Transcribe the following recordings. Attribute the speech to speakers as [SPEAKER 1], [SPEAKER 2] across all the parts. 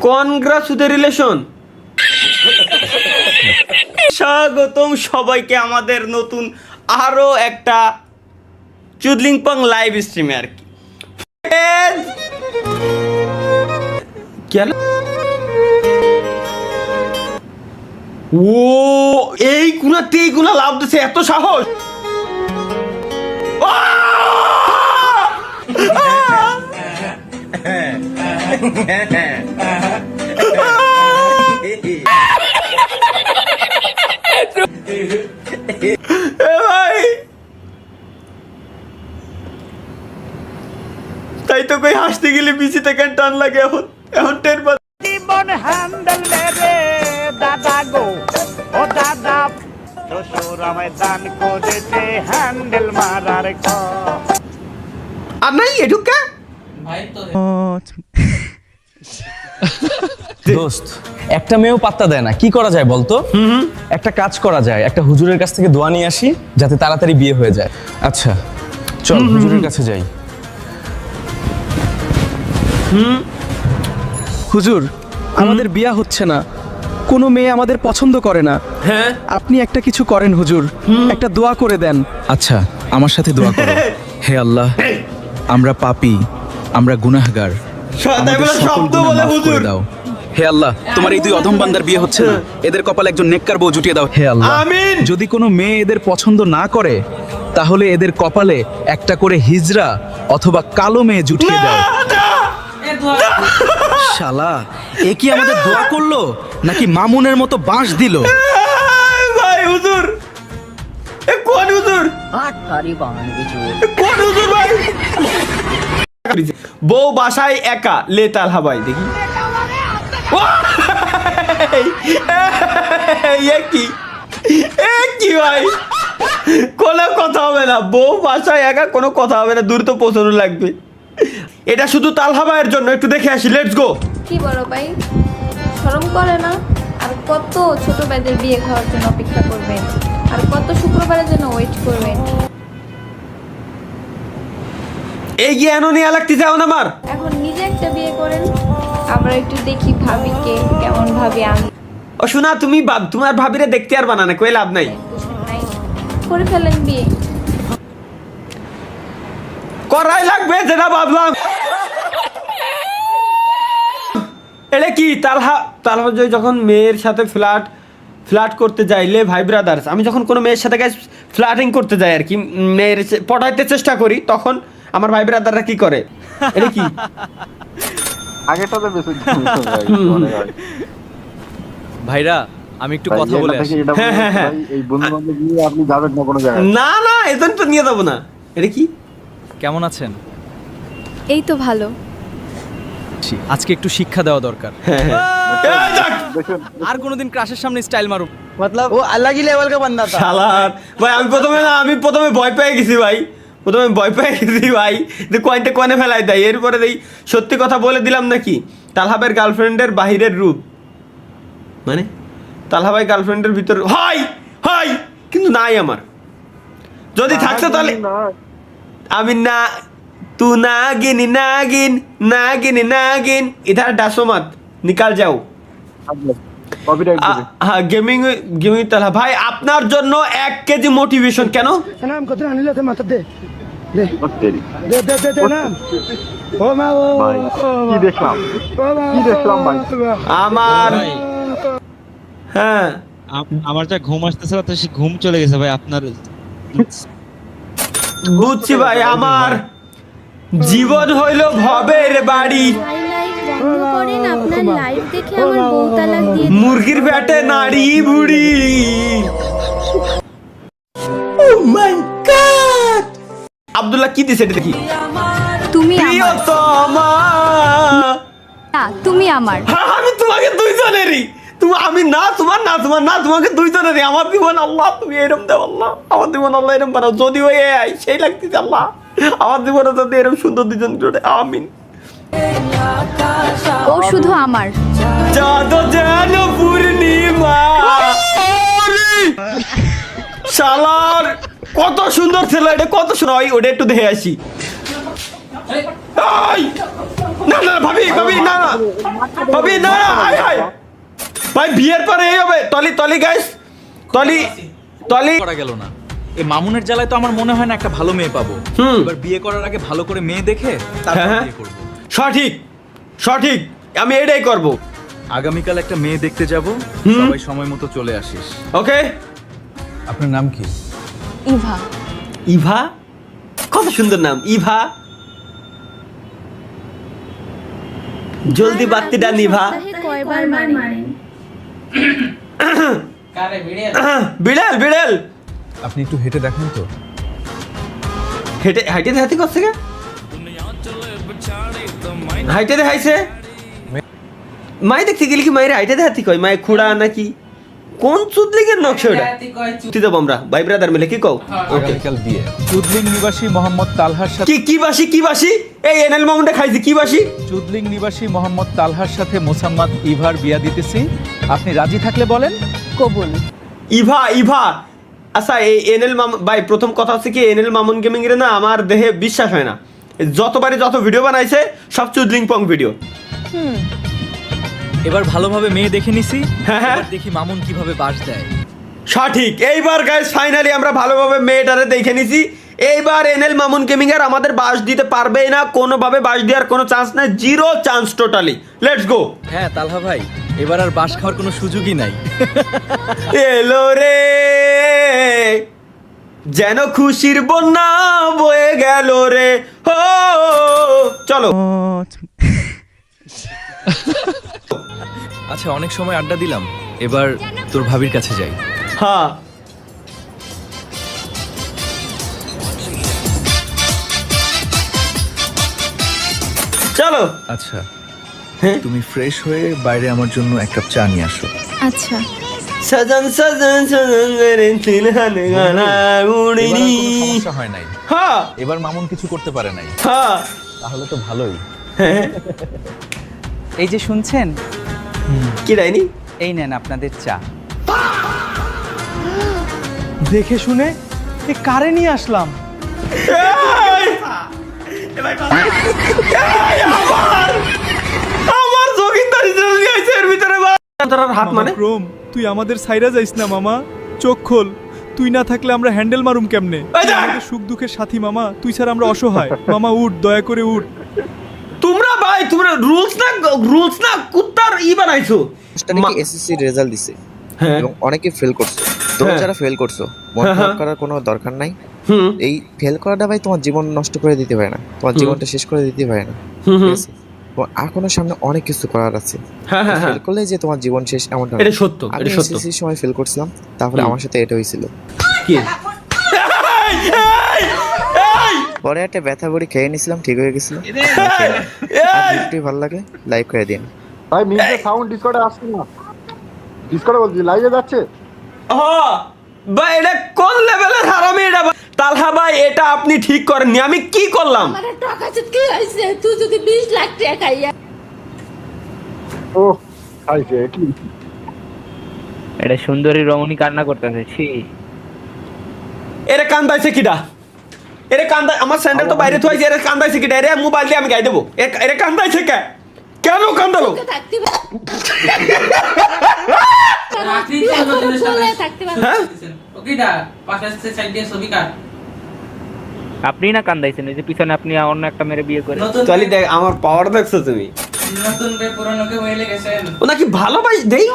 [SPEAKER 1] Congratulation. স্বাগতম সবাইকে আমাদের নতুন আরো একটা চুদলিংপং লাইভ স্ট্রিমে আর কি। ও এইগুলা লাভ দিছে, এত সাহস! তাই তো কই হাসতে গেলে বিচি থেকে টান লাগে। এখন এখন টের পা
[SPEAKER 2] জীবন হ্যান্ডেল রে দাদা গো, ও দাদা শ্বশুর আমায় দান করেছে হ্যান্ডেল মারার
[SPEAKER 1] আর নাই এটুকা
[SPEAKER 3] দোস্ত, একটা মেয়েও পাত্তা দেয় না, কি করা যায় বলতো? একটা কাজ করা যায়, একটা হুজুরের কাছ থেকে দোয়া নিয়ে আসি যাতে তাড়াতাড়ি বিয়ে হয়ে যায়। আচ্ছা চল হুজুরের কাছে যাই।
[SPEAKER 4] হুজুর, আমাদের বিয়া হচ্ছে না, কোনো মেয়ে আমাদের পছন্দ করে না।
[SPEAKER 1] হ্যাঁ,
[SPEAKER 4] আপনি একটা কিছু করেন হুজুর, একটা দোয়া করে দেন।
[SPEAKER 3] আচ্ছা আমার সাথে দোয়া করো। হে আল্লাহ, আমরা পাপী, আমরা গুনাহগার, আমাদের সকল গুনাহ মাফ করে দাও। হে আল্লাহ, তোমার এই দুই অধম বান্দার বিয়ে হচ্ছে না, এদের কপালে একজন নেককার বউ জুটিয়ে দাও। হে আল্লাহ,
[SPEAKER 1] আমিন।
[SPEAKER 3] যদি কোনো মেয়ে এদের পছন্দ না করে তাহলে এদের কপালে একটা করে হিজড়া অথবা কালো মেয়ে জুটিয়ে দাও। শালা, এ কি আমাদের দোয়া করলো নাকি মামুনের মতো বাঁশ দিল?
[SPEAKER 1] ভাই হুজুর, কোন হুজুর? কোন হুজুর ভাই? বউ বাসায় একা, লে তালহা ভাই দেখি। কি ভাই, কোনো কথা হবে না, বউ বাসায় একা, কোনো কথা হবে না, দূর তো পৌঁছানো লাগবে। এটা শুধু তালহা ভাইয়ের জন্য, একটু দেখে আসি, লেটস গো।
[SPEAKER 5] কি বড় ভাই, শরম করে না? আর কত ছোট ভাইদের বিয়ে খাওয়ার জন্য অপেক্ষা করবেন, আর কত শুক্রবারের জন্য ওয়েট করবেন।
[SPEAKER 1] এই জ্ঞানও নিয়ে লাগতে যাও না আমার।
[SPEAKER 5] এখন নিজে একটা বিয়ে করেন, আমরা একটু দেখি ভাবিকে কেমন ভাবে। আমি
[SPEAKER 1] ও শোনা, তুমি তোমার ভাবিরে দেখতে আর বানানে কই লাভ নাই।
[SPEAKER 5] নাই করে ফেলেন বিয়ে,
[SPEAKER 1] করাই লাগবে যেটা ভাবলাম। এটা কি তালহা যখন মেয়ের সাথে ফ্লার্ট করতে যাইলে ভাই ব্রাদার্স, আমি যখন কোনো মেয়ের সাথে ফ্লার্টিং করতে যাই আর কি, মেয়ের পটাইতে চেষ্টা করি, তখন আমার ভাই ব্রাদাররা কি করে? এটা কি
[SPEAKER 6] আগেটাতে বেশি
[SPEAKER 7] ভাইরা, আমি একটু কথা বলে আসি।
[SPEAKER 1] হ্যাঁ।
[SPEAKER 6] এই বন্ধু বান্ধব নিয়ে আপনি যাবেন না কোনো জায়গায়?
[SPEAKER 1] না এজন তো নিয়ে যাবো না। এটা কি?
[SPEAKER 7] কেমন আছেন?
[SPEAKER 5] এই তো ভালো।
[SPEAKER 7] আজকে একটু শিক্ষা দেওয়া দরকার। আর কোনোদিন ক্রাশের সামনে স্টাইল মারুন।
[SPEAKER 4] मतलब वो अलग ही लेवल का बंदा था।
[SPEAKER 1] শালার ভাই, আমি প্রথমে ভয় পেয়ে গেছি ভাই, যে কয়নে ফেলাই দেয়। এরপরে এই সত্যি কথা বলে দিলাম নাকি, তালহাবের গার্লফ্রেন্ডের বাহিরের রূপ, মানে তালহা ভাই গার্লফ্রেন্ডের ভিতর হয় কিন্তু নাই আমার। যদি থাকতো তাহলে আমি না তু নাগিন ইধার ডাসো মত নিকাল যাও। হ্যাঁ, গেমিং তালহা ভাই, আপনার জন্য 1 কেজি মোটিভেশন। কেন?
[SPEAKER 4] नाम कतरा अनिल थे माता दे दे नाम ओ मा ओ
[SPEAKER 6] ভাই কি দেখলাম ভাই?
[SPEAKER 1] আমার হ্যাঁ,
[SPEAKER 8] আমার যা ঘুম আসতেছিল তো সে ঘুম চলে গেছে ভাই। আপনার
[SPEAKER 1] বুঝছি ভাই, আমার জীবন হইল ভবের বাড়ি, মুরগির পেটে নাড়ি বুড়ি। আব্দুল্লাহ কি দিছে এটা দেখি।
[SPEAKER 5] তুমি
[SPEAKER 1] প্রিয়তমা,
[SPEAKER 5] তুমি আমার,
[SPEAKER 1] আমি তোমাকে দুইজনেরই, তোমাকে দুইজনেরই। আমার জীবন আল্লাহ তুমি এরম দাও, আল্লাহ আমার জীবন আল্লাহ এরম বানাও। যদিও সেই লাগতেছে আল্লাহ, আমার জীবনে যদি এরম সুন্দর দুজন জোড়ে, আমিন।
[SPEAKER 5] ও শুধু আমার।
[SPEAKER 1] চাঁদ যেন পূর্ণিমা, শালার কত সুন্দর ছিল এটা, কত সুন্দর। ওটা একটু দেখে আসি। আই! না না ভাবি ভাবি না না ভাবি না না আয় আয় ভাই বিয়ের পরে এই হবে তলি তলি গাইস তলি তলি
[SPEAKER 3] করা গেল না এই মামুনের জ্বালায় তো আমার মনে হয় না একটা ভালো মেয়ে পাবো এবার বিয়ে করার আগে ভালো করে মেয়ে দেখে তারপর
[SPEAKER 1] হ্যাঁ।
[SPEAKER 3] বিয়ে করব
[SPEAKER 1] সঠিক সঠিক আমি এটাই করব
[SPEAKER 3] আগামীকাল একটা মেয়ে দেখতে যাব সবাই সময় মতো চলে আসিস
[SPEAKER 1] ওকে
[SPEAKER 3] আপনার নাম কি
[SPEAKER 5] ইভা।
[SPEAKER 1] ইভা কত সুন্দর নাম ইভা জলদি বাত্তিটা নিভা
[SPEAKER 5] সপ্তাহে কয়বার মারেন?
[SPEAKER 1] বিড়াল বিড়াল
[SPEAKER 3] আপনি একটু হেঁটে দেখেন তো
[SPEAKER 1] হেঁটে হাইটে দেখাতি করছে কে হাইটে দেখাইছে মাই দেখতে গেলি কি মায়ের হাইটে দেখাতি কই মায়ের খুড়া নাকি কোন চুদলিগের নকশা ওটা তুই দেবো আমরা ভাই ব্রাদার মিলে কি কও
[SPEAKER 3] আগামীকাল বিয়ে চুদলিং নিবাসী মোহাম্মদ তালহার সাথে
[SPEAKER 1] কি বাসি এই এনএল মামুনটা খাইছি কি বাসি
[SPEAKER 3] চুদলিং নিবাসী মোহাম্মদ তালহার সাথে মোসাম্মদ ইভার বিয়া দিতেছি আপনি রাজি থাকলে বলেন
[SPEAKER 5] কবুল।
[SPEAKER 1] ইভা আচ্ছা এই এনএল মামুন ভাই প্রথম কথা হচ্ছে কি এনএল মামুন গেমিং এর না আমার দেহে বিশ্বাস হয় না যতবারই যত ভিডিও বানাইছে সব চুদলিং পং ভিডিও
[SPEAKER 7] এবার ভালোভাবে মেয়ে দেখে নিছি
[SPEAKER 1] হ্যাঁ, হ্যাঁ।
[SPEAKER 7] এবার দেখি মামুন কিভাবে বাস দেয়।
[SPEAKER 1] সঠিক এইবার গাইস ফাইনালি আমরা ভালোভাবে মেয়েটারে দেখে নিছি এইবার এনএল মামুন গেমিং এর আমাদের বাস দিতে পারবেই না কোনোভাবে বাস দেওয়ার কোনো চান্স নাই zero chance totally let's go
[SPEAKER 7] হ্যাঁ তালহা ভাই এবার আর বাস খাওয়ার কোনো সুযোগই নাই।
[SPEAKER 1] এলো রে যেন খুশির বন্যা বয়ে গেল রে হো চলো
[SPEAKER 7] আচ্ছা অনেক সময় আড্ডা দিলাম এবার তোর ভাবির কাছে যাই।
[SPEAKER 1] হ্যাঁ চলো
[SPEAKER 3] আচ্ছা
[SPEAKER 1] হ্যাঁ?
[SPEAKER 3] তুমি ফ্রেশ হয়ে বাইরে আমার জন্য এক কাপ চা নিয়ে আসো
[SPEAKER 5] আচ্ছা।
[SPEAKER 1] সজন সজন সজন রে তিলহানে গানা উড়িনি
[SPEAKER 3] এবার আর কোনো সমস্যা হয় নাই
[SPEAKER 1] হ্যাঁ
[SPEAKER 3] এবার মামুন কিছু করতে পারে নাই
[SPEAKER 1] হ্যাঁ
[SPEAKER 3] তাহলে তো ভালোই
[SPEAKER 9] এই যে শুনছেন
[SPEAKER 1] কি রাইনি
[SPEAKER 9] এই নেন আপনাদের চা।
[SPEAKER 4] দেখে শুনে এ কারে নিয়ে আসলাম
[SPEAKER 1] আমার জগিন্দারি জলদি আইছে এর ভিতরে তোর হাত মানে
[SPEAKER 7] ক্রোম তুই আমাদের সাইরা যাইস না মামা চোখ খোল তুই না থাকলে আমরা হ্যান্ডেল মারুম কেমনে
[SPEAKER 1] এই দেখ!
[SPEAKER 7] আমাদের সুখ দুঃখের সাথী মামা তুই ছাড়া আমরা অসহায় মামা উঠ দয়া করে উঠ।
[SPEAKER 1] তোমরা ভাই তোমরা রুলস না কুত্তার ই বানাইছো
[SPEAKER 10] নাকি এসএসসি রেজাল্ট দিছে
[SPEAKER 1] হ্যাঁ
[SPEAKER 10] এবং অনেকে ফেল করছো তোমরা
[SPEAKER 1] হ্যাঁ।
[SPEAKER 10] যারা ফেল করছো মন
[SPEAKER 1] হ্যাঁ,
[SPEAKER 10] খারাপ
[SPEAKER 1] হ্যাঁ।
[SPEAKER 10] করার কোনো দরকার নাই
[SPEAKER 1] হুম
[SPEAKER 10] এই ফেল করাটা ভাই তোমার জীবন নষ্ট করে দিতে পারে না তোমার জীবনটা শেষ করে দিতে পারে না
[SPEAKER 1] হুম,
[SPEAKER 10] ঠিক
[SPEAKER 1] হুম।
[SPEAKER 10] আছে তোমার এখনো সামনে অনেক কিছু করার আছে
[SPEAKER 1] হ্যাঁ হ্যাঁ হ্যাঁ
[SPEAKER 10] ফেল করলে যে তোমার জীবন শেষ এমনটা না।
[SPEAKER 1] এটা সত্য
[SPEAKER 10] আমি
[SPEAKER 1] এটা সত্য
[SPEAKER 10] এসএসসির সময় ফেল করছিলাম তারপরে আমার সাথে এটা হয়েছিল
[SPEAKER 1] কি এই, এই,
[SPEAKER 10] পরে একটা ব্যথা বড়ি খেয়ে নিয়েছিলাম ঠিক হয়ে গেছিল
[SPEAKER 1] এই,
[SPEAKER 10] ভিডিওটি ভালো লাগে লাইক করে দিন
[SPEAKER 6] ভাই মিউজিক সাউন্ড ডিসকর্ডে আসছে না ডিসকর্ডে বলছি লাইভে যাচ্ছে
[SPEAKER 1] হ্যাঁ, ভাই এটা কোন লেভেলের হারামি এটা ভাই? তালহা ভাই এটা আপনি ঠিক করেননি আমি কি করলাম
[SPEAKER 5] আমার টাকা কি হইছে তুই যদি 20 লাখ টাকা খাইয়া
[SPEAKER 6] ও আইছে কি
[SPEAKER 9] এটা সুন্দরী রমণী কান্না করতেছে ছি
[SPEAKER 1] এরে কান্দাইছে কিডা এরে কান্দা আমার স্যান্ডেল তো বাইরে থইছে এরে কান্দাইছে কিডা এরে মোবাইল দিয়ে আমি গাই দেবো এরে কান্দাইছে কে কেন কান্দালো
[SPEAKER 5] থাকতে
[SPEAKER 1] হ্যাঁ
[SPEAKER 9] আপনি না কান্দাইছেন এই যে পিছনে আপনি অন্য একটা মেরে বিয়ে করে
[SPEAKER 1] তাহলে দেখ আমার পাওয়ার দেখছো তুমি ও নাকি ভালোবাস দেই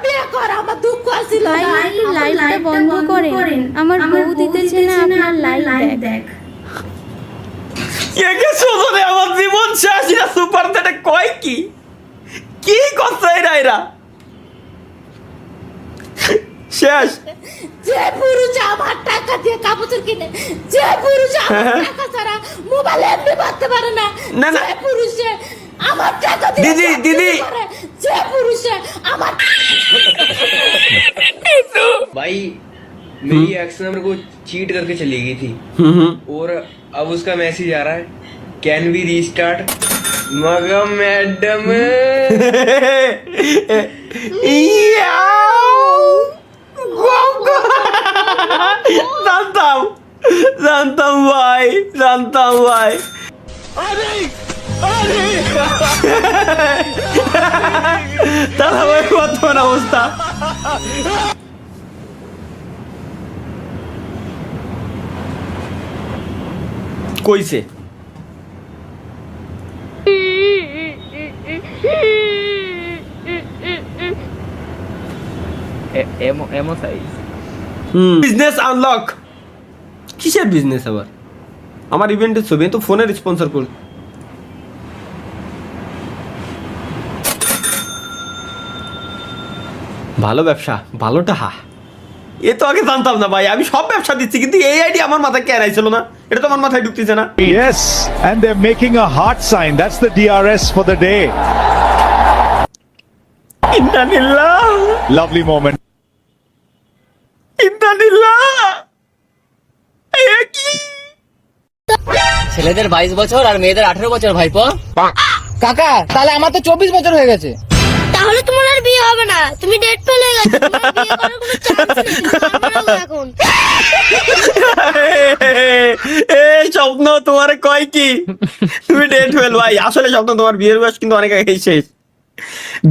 [SPEAKER 5] বিয়ে কর আমার দুঃখ আছিল
[SPEAKER 11] লাইভটা বন্ধ করেন আমার বউ দিতেছে না আপনার লাইভ দেখ
[SPEAKER 1] একে সোজনে আমার জীবন শেষ এটা সুপার দ্যাটে কয় কি করছে এরা শেষ
[SPEAKER 5] যে পুরুষ আমার টাকা দিয়ে কাপড় কিনে যে পুরুষ আমার টাকা ছাড়া মোবাইল এমনি বাঁধতে পারে না
[SPEAKER 1] না, না।
[SPEAKER 5] যে পুরুষে আমার টাকা দিয়ে
[SPEAKER 1] দিদি,
[SPEAKER 5] চাকরি
[SPEAKER 1] দিদি।
[SPEAKER 5] করে, যে পুরুষে আমার
[SPEAKER 12] भाई मेरी एक्स ना मेरे को चीट करके चली गई थी और अब उसका मैसेज आ रहा है कैन वी रीस्टार्ट मगर मैडम
[SPEAKER 1] জানতাম ভাই তাহলে ভাই বর্তমান অবস্থা কইছে
[SPEAKER 9] এমো সাইজ
[SPEAKER 1] বিজনেস আনলক। কিসের বিজনেস আবার? আমার ইভেন্টের ছবি তো ফোনের স্পন্সর কর। ভালো ব্যবসা, ভালো টাকা। এ তো আগে জানতাম না ভাই, আমি সব ব্যবসা দিচ্ছি কিন্তু এই আইডিয়া আমার মাথায় কেন আইছিল না? এটা তো আমার মাথায় ঢুকতেছে না।
[SPEAKER 2] Yes, and they're making a heart sign. That's the DRS for the day.
[SPEAKER 1] ইন্নালিল্লাহ,
[SPEAKER 2] Lovely moment.
[SPEAKER 1] ইন্নালিল্লাহ। এ কি?
[SPEAKER 12] ছেলেদের 22 বছর আর মেয়েদের 18 বছর ভাইপো।
[SPEAKER 10] কাকা তাহলে আমার তো 24 বছর হয়ে গেছে।
[SPEAKER 11] তাহলে তোমার আর বিয়ে হবে না, তুমি ডেট ফেলে গেছো, তোমার বিয়ে করার কোনো চান্স নেই এখন।
[SPEAKER 1] এই স্বপ্ন তোমারে কয় কি? তুমি ডেট ফেল ভাই, আসলে স্বপ্ন তোমার বিয়ের বয়স কিন্তু অনেক আগে শেষ।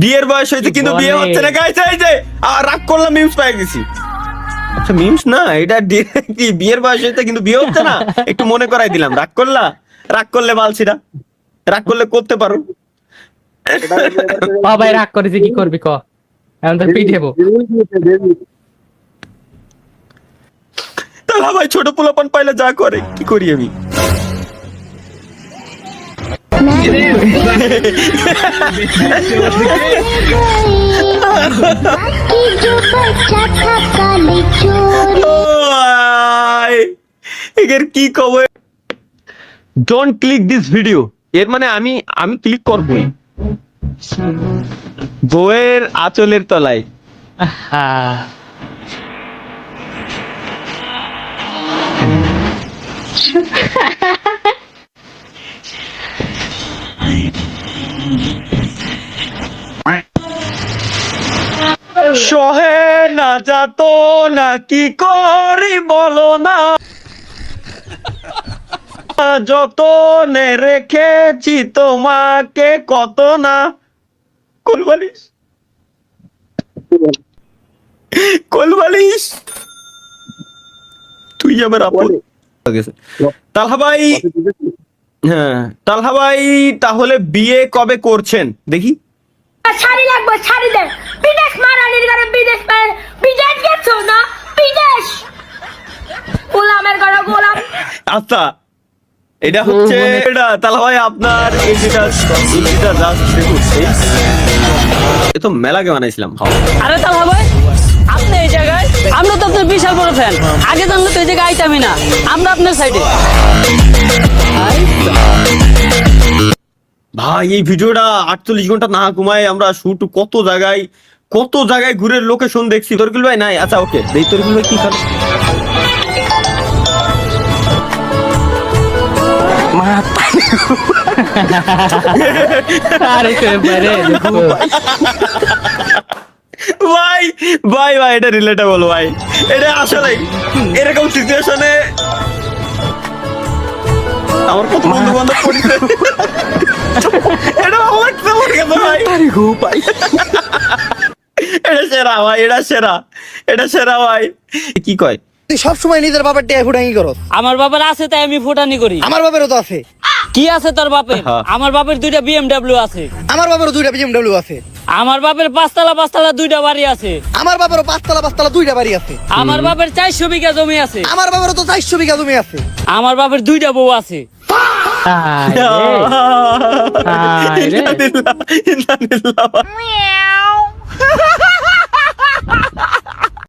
[SPEAKER 1] বিয়ের বয়স হয়েছে কিন্তু বিয়ে হচ্ছে না গাইছে। এই যে রাগ করলাম, মিমস পাই গেছি। আচ্ছা মিমস না, এটা কি বিয়ের বয়স হয়েছে কিন্তু বিয়ে হচ্ছে না? একটু মনে করাই দিলাম। রাগ করলা? রাগ করলে বালছিরা, রাগ করলে করতে পারো।
[SPEAKER 9] ভাই রাগ করেছে কি করবি ক, এখন তো পিটাবো।
[SPEAKER 1] তাহলে ভাই ছোট পোলাপান পাইলে যা করে, কি করি আমি? এর কি কব? Don't click this video. এর মানে আমি ক্লিক করবই বউয়ের আঁচলের তলায়। সহে না যাত না, কি করি বলো না, যতনে রেখেছি তোমাকে কত না। কোলবালিশ, কোলবালিশ, তুই আমার আপন। তালহা ভাই, হ্যাঁ তালহা ভাই, তাহলে বিয়ে কবে করছেন দেখি?
[SPEAKER 11] শাড়ি লাগবে, শাড়ি দে। বিদেশ মারানির ঘরে বিদেশ বিদেশ গেছো না? বিদেশ গোলামের ঘরে গোলাম।
[SPEAKER 1] আচ্ছা এটা হচ্ছে এটা তাহলে ভাই আপনার এই যেটা জাস্ট দেখুন, এ তো মেলাকে বানাইছিলাম।
[SPEAKER 12] আরে তাহলে ভাই আপনি এই জায়গায়, আমরা তো আপনার বিশাল বড় ফ্যান। আগে জানলে তো এই জায়গায় আইতামই না, আমরা আপনার সাইডে।
[SPEAKER 1] ভাই এই ভিডিওটা 48 ঘন্টা না ঘুমায় আমরা শুট কত জায়গায় ঘুরে লোকেশন দেখছি। তরকুল ভাই নাই? আচ্ছা ওকে, দেই তরকুল ভাই কি খান? ভাই ভাই ভাই এটা রিলেটেবল ভাই, এটা আসলে এরকম সিচুয়েশনে আমার কত বন্ধু বান্ধব পড়ছে। এটা আমার কেমন গেল ভাই? এটা সেরা ভাই, এটা সেরা ভাই। কি কয়?
[SPEAKER 10] তুই সব সময় নিজের বাবার টিয়া ফুটানি করস।
[SPEAKER 12] আমার বাবার আছে তাই আমি ফুটানি করি।
[SPEAKER 10] আমার বাবারও তো আছে।
[SPEAKER 12] কি আছে তোর বাপের? আমার বাপের 2টা BMW আছে।
[SPEAKER 10] আমার বাবারও 2টা BMW আছে।
[SPEAKER 12] আমার বাপের 5 তলা 2টা বাড়ি আছে।
[SPEAKER 10] আমার বাবারও 5 তলা 2টা বাড়ি আছে।
[SPEAKER 12] আমার বাপের 400 বিঘা জমি আছে।
[SPEAKER 10] আমার বাবারও তো 400 বিঘা জমি আছে।
[SPEAKER 12] আমার বাপের 2টা বউ আছে।
[SPEAKER 1] ইন্নালিল্লাহ, ইন্নালিল্লাহ।